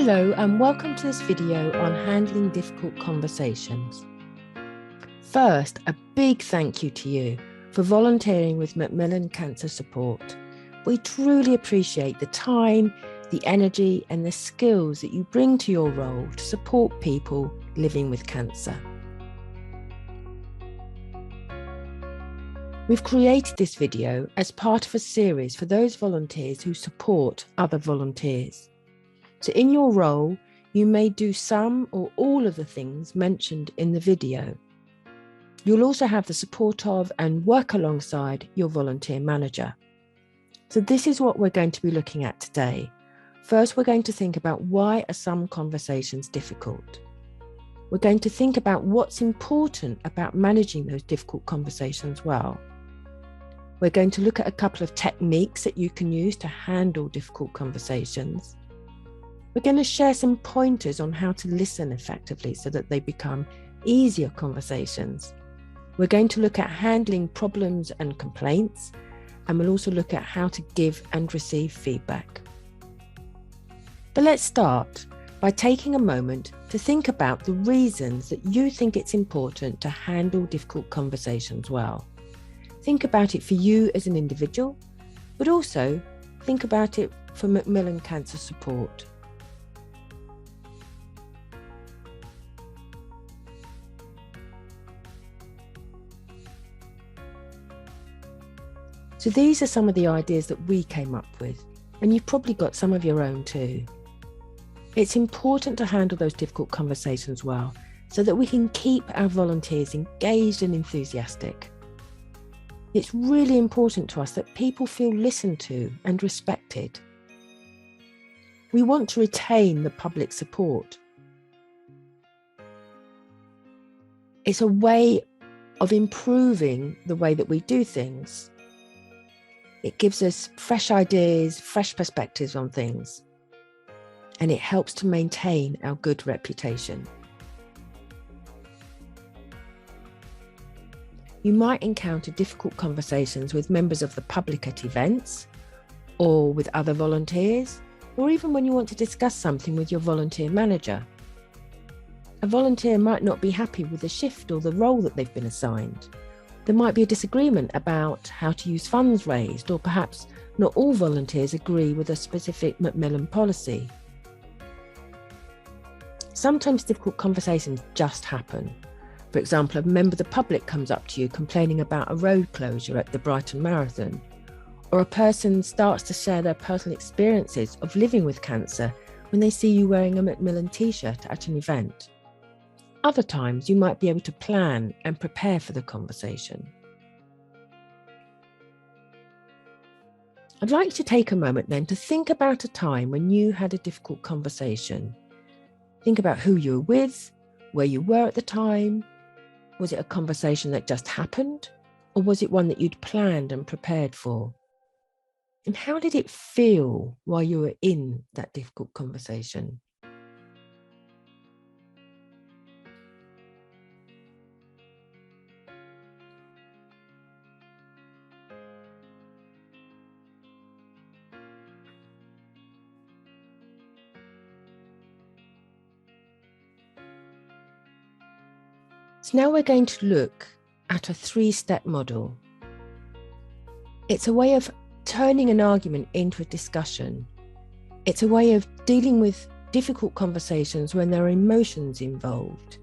Hello and welcome to this video on handling difficult conversations. First, a big thank you to you for volunteering with Macmillan Cancer Support. We truly appreciate the time, the energy and the skills that you bring to your role to support people living with cancer. We've created this video as part of a series for those volunteers who support other volunteers. So in your role, you may do some or all of the things mentioned in the video. You'll also have the support of and work alongside your volunteer manager. So this is what we're going to be looking at today. First, we're going to think about why are some conversations difficult. We're going to think about what's important about managing those difficult conversations well. We're going to look at a couple of techniques that you can use to handle difficult conversations. We're going to share some pointers on how to listen effectively so that they become easier conversations. We're going to look at handling problems and complaints, and we'll also look at how to give and receive feedback. But let's start by taking a moment to think about the reasons that you think it's important to handle difficult conversations well. Think about it for you as an individual, but also think about it for Macmillan Cancer Support. So these are some of the ideas that we came up with, and you've probably got some of your own too. It's important to handle those difficult conversations well so that we can keep our volunteers engaged and enthusiastic. It's really important to us that people feel listened to and respected. We want to retain the public support. It's a way of improving the way that we do things. It gives us fresh ideas, fresh perspectives on things, and it helps to maintain our good reputation. You might encounter difficult conversations with members of the public at events, or with other volunteers, or even when you want to discuss something with your volunteer manager. A volunteer might not be happy with the shift or the role that they've been assigned. There might be a disagreement about how to use funds raised, or perhaps not all volunteers agree with a specific Macmillan policy. Sometimes difficult conversations just happen. For example, a member of the public comes up to you complaining about a road closure at the Brighton Marathon, or a person starts to share their personal experiences of living with cancer when they see you wearing a Macmillan t-shirt at an event. Other times, you might be able to plan and prepare for the conversation. I'd like you to take a moment then to think about a time when you had a difficult conversation. Think about who you were with, where you were at the time. Was it a conversation that just happened, or was it one that you'd planned and prepared for? And how did it feel while you were in that difficult conversation? So now we're going to look at a three-step model. It's a way of turning an argument into a discussion. It's a way of dealing with difficult conversations when there are emotions involved.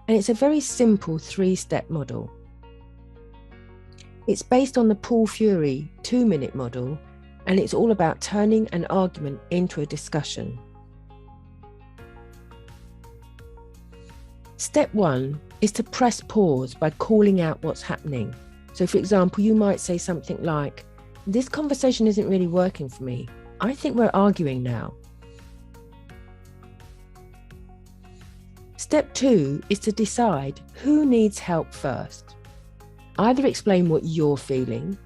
And it's a very simple three-step model. It's based on the Paul Furey 2-minute model, and it's all about turning an argument into a discussion. Step 1 is to press pause by calling out what's happening. So for example, you might say something like, "This conversation isn't really working for me. I think we're arguing now." Step 2 is to decide who needs help first. Either explain what you're feeling,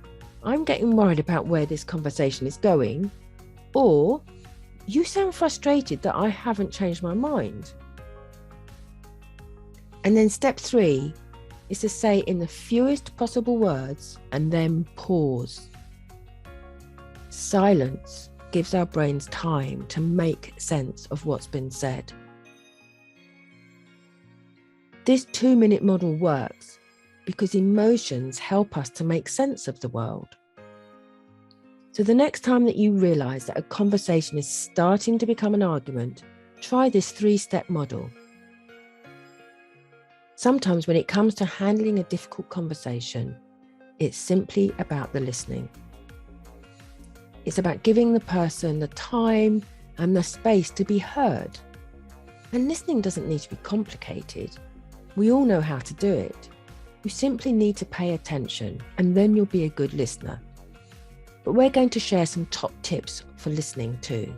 "I'm getting worried about where this conversation is going," or "You sound frustrated that I haven't changed my mind." And then step 3 is to say in the fewest possible words and then pause. Silence gives our brains time to make sense of what's been said. This 2-minute model works because emotions help us to make sense of the world. So the next time that you realise that a conversation is starting to become an argument, try this 3-step model. Sometimes when it comes to handling a difficult conversation, it's simply about the listening. It's about giving the person the time and the space to be heard. And listening doesn't need to be complicated. We all know how to do it. You simply need to pay attention, and then you'll be a good listener. But we're going to share some top tips for listening too.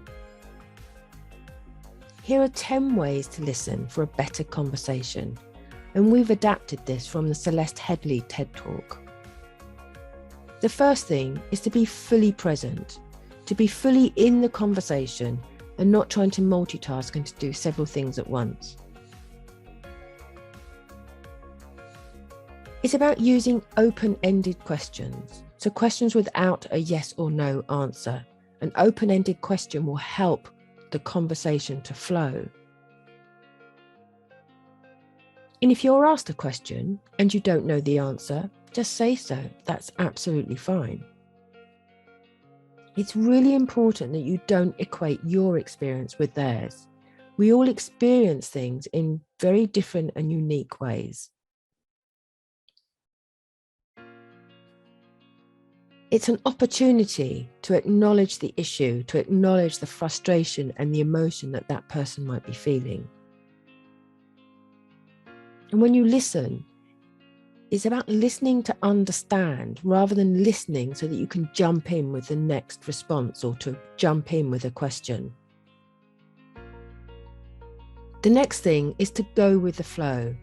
Here are 10 ways to listen for a better conversation, and we've adapted this from the Celeste Headley TED Talk. The first thing is to be fully present, to be fully in the conversation and not trying to multitask and to do several things at once. It's about using open-ended questions. So questions without a yes or no answer. An open-ended question will help the conversation to flow. And if you're asked a question and you don't know the answer, just say so. That's absolutely fine. It's really important that you don't equate your experience with theirs. We all experience things in very different and unique ways. It's an opportunity to acknowledge the issue, to acknowledge the frustration and the emotion that that person might be feeling. And when you listen, it's about listening to understand rather than listening so that you can jump in with the next response or to jump in with a question. The next thing is to go with the flow.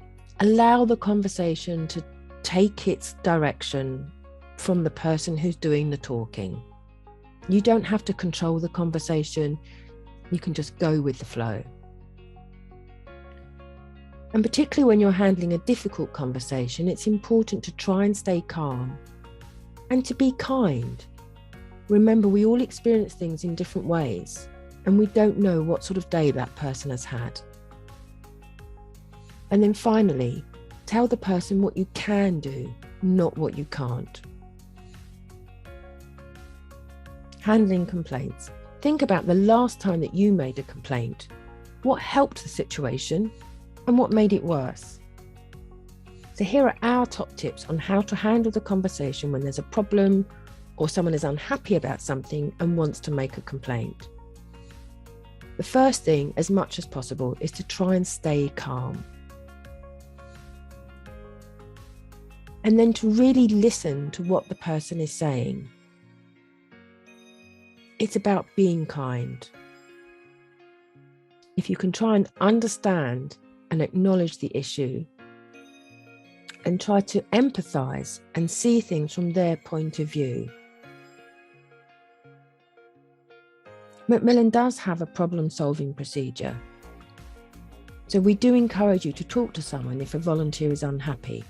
Allow the conversation to take its direction from the person who's doing the talking. You don't have to control the conversation. You can just go with the flow. And particularly when you're handling a difficult conversation, it's important to try and stay calm and to be kind. Remember, we all experience things in different ways, and we don't know what sort of day that person has had. And then finally, tell the person what you can do, not what you can't. Handling complaints. Think about the last time that you made a complaint. What helped the situation and what made it worse? So here are our top tips on how to handle the conversation when there's a problem or someone is unhappy about something and wants to make a complaint. The first thing, as much as possible, is to try and stay calm. And then to really listen to what the person is saying. It's about being kind. If you can try and understand and acknowledge the issue and try to empathize and see things from their point of view. Macmillan does have a problem-solving procedure. So we do encourage you to talk to someone if a volunteer is unhappy.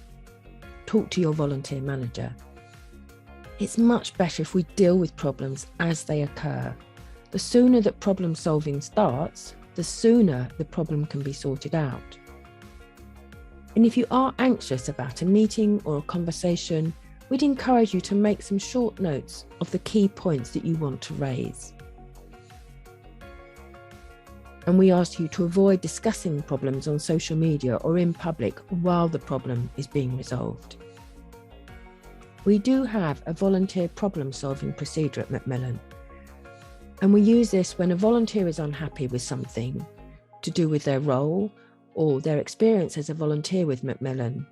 Talk to your volunteer manager. It's much better if we deal with problems as they occur. The sooner that problem solving starts, the sooner the problem can be sorted out. And if you are anxious about a meeting or a conversation, we'd encourage you to make some short notes of the key points that you want to raise. And we ask you to avoid discussing problems on social media or in public while the problem is being resolved. We do have a volunteer problem-solving procedure at Macmillan, and we use this when a volunteer is unhappy with something to do with their role or their experience as a volunteer with Macmillan,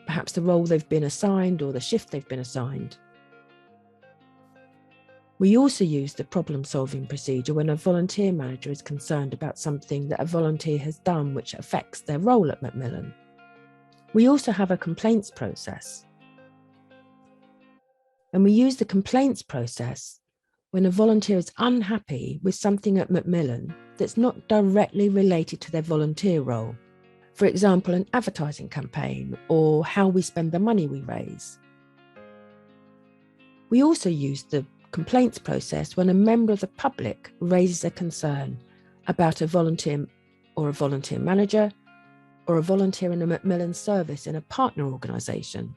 perhaps the role they've been assigned or the shift they've been assigned. We also use the problem-solving procedure when a volunteer manager is concerned about something that a volunteer has done which affects their role at Macmillan. We also have a complaints process. And we use the complaints process when a volunteer is unhappy with something at Macmillan that's not directly related to their volunteer role. For example, an advertising campaign or how we spend the money we raise. We also use the complaints process when a member of the public raises a concern about a volunteer or a volunteer manager or a volunteer in a Macmillan service in a partner organisation.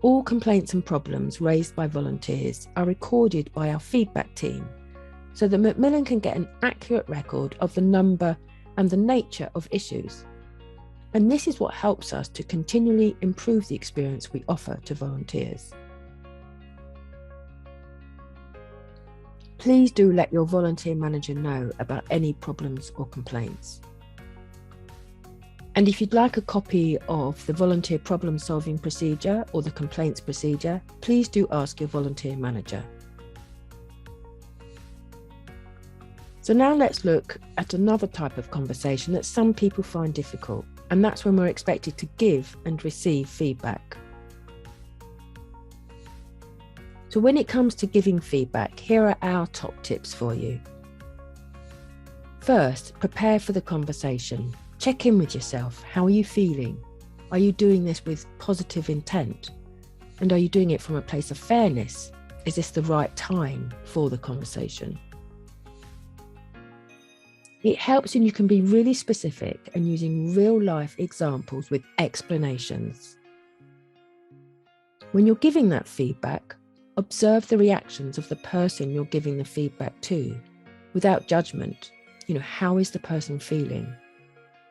All complaints and problems raised by volunteers are recorded by our feedback team so that Macmillan can get an accurate record of the number and the nature of issues. And this is what helps us to continually improve the experience we offer to volunteers. Please do let your volunteer manager know about any problems or complaints. And if you'd like a copy of the volunteer problem solving procedure or the complaints procedure, please do ask your volunteer manager. So now let's look at another type of conversation that some people find difficult, and that's when we're expected to give and receive feedback. So when it comes to giving feedback, here are our top tips for you. First, prepare for the conversation. Check in with yourself. How are you feeling? Are you doing this with positive intent? And are you doing it from a place of fairness? Is this the right time for the conversation? It helps when you can be really specific and using real life examples with explanations. When you're giving that feedback, observe the reactions of the person you're giving the feedback to without judgment. How is the person feeling?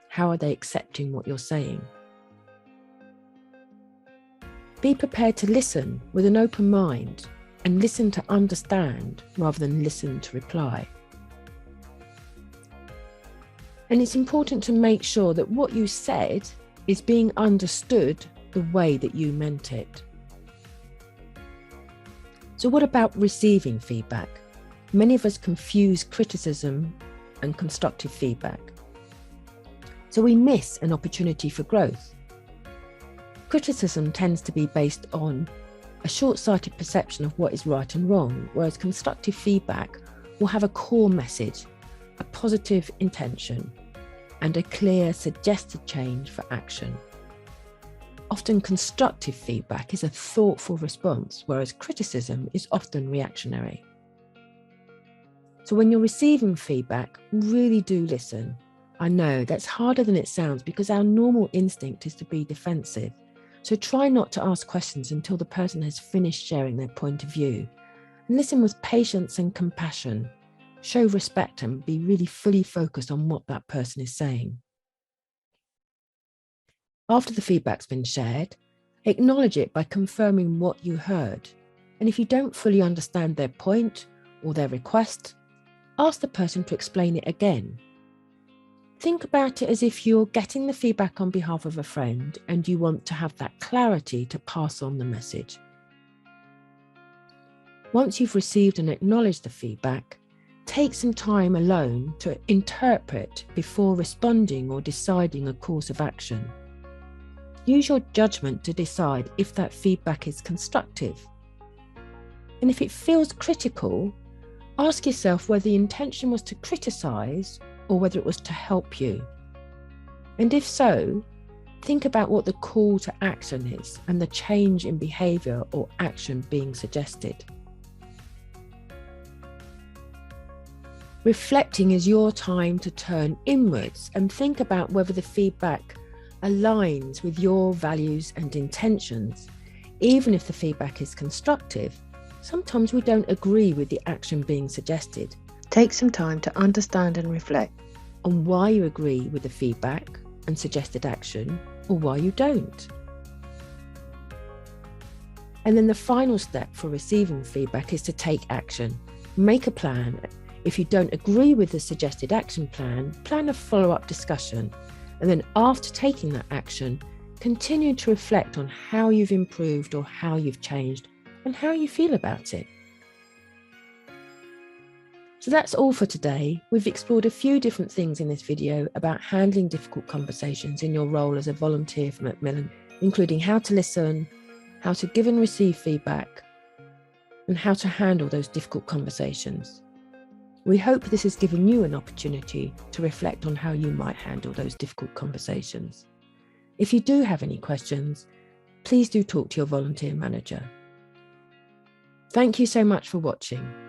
How are they accepting what you're saying? Be prepared to listen with an open mind and listen to understand rather than listen to reply. And it's important to make sure that what you said is being understood the way that you meant it. So what about receiving feedback? Many of us confuse criticism and constructive feedback. So we miss an opportunity for growth. Criticism tends to be based on a short-sighted perception of what is right and wrong, whereas constructive feedback will have a core message, a positive intention, and a clear suggested change for action. Often constructive feedback is a thoughtful response, whereas criticism is often reactionary. So when you're receiving feedback, really do listen. I know that's harder than it sounds because our normal instinct is to be defensive. So try not to ask questions until the person has finished sharing their point of view. And listen with patience and compassion. Show respect and be really fully focused on what that person is saying. After the feedback's been shared, acknowledge it by confirming what you heard. And if you don't fully understand their point or their request, ask the person to explain it again. Think about it as if you're getting the feedback on behalf of a friend and you want to have that clarity to pass on the message. Once you've received and acknowledged the feedback, take some time alone to interpret before responding or deciding a course of action. Use your judgment to decide if that feedback is constructive. And if it feels critical, ask yourself whether the intention was to criticize or whether it was to help you. And if so, think about what the call to action is and the change in behavior or action being suggested. Reflecting is your time to turn inwards and think about whether the feedback aligns with your values and intentions. Even if the feedback is constructive, sometimes we don't agree with the action being suggested. Take some time to understand and reflect on why you agree with the feedback and suggested action or why you don't. And then the final step for receiving feedback is to take action. Make a plan. If you don't agree with the suggested action plan, plan a follow-up discussion. And then after taking that action, continue to reflect on how you've improved or how you've changed and how you feel about it. So that's all for today. We've explored a few different things in this video about handling difficult conversations in your role as a volunteer for Macmillan, including how to listen, how to give and receive feedback, and how to handle those difficult conversations. We hope this has given you an opportunity to reflect on how you might handle those difficult conversations. If you do have any questions, please do talk to your volunteer manager. Thank you so much for watching.